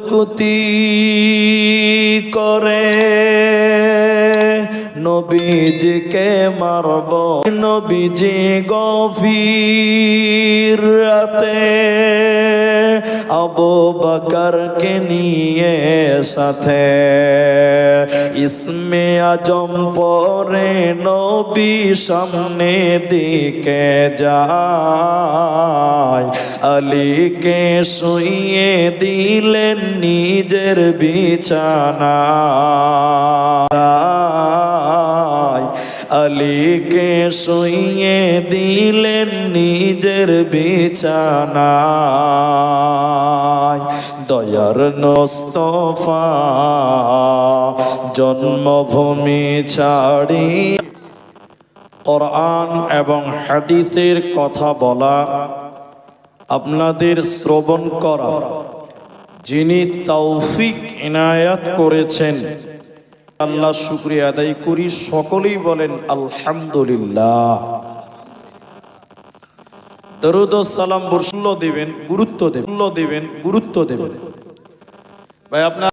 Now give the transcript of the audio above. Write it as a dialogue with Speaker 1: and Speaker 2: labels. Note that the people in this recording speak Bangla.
Speaker 1: কুতকুতি করে নবীজিকে মারব। নবীজি গভীর রাতে আবু বকরকে নিয়ে সাথে ইসমে আজম পরে নবী সামনে দিকে যায়। আলীকে শুইয়ে দিলেন নিজের বিছানায়। আলীকে শুইয়ে দিলেন নিজের বিছানায়। দয়ার মুস্তাফা জন্মভূমি ছাড়ি কোরআন এবং হাদিসের কথা বলা, আপনাদের শ্রবণ করা যিনি তৌফিক ইনায়াত করেছেন, আল্লাহ শুকরিয়া আদায় করি। সকলেই বলেন আলহামদুলিল্লাহ। দরুদ ও সালাম বর্ষণ দিবেন, গুরুত্ব দেবেন, ভাই আপনার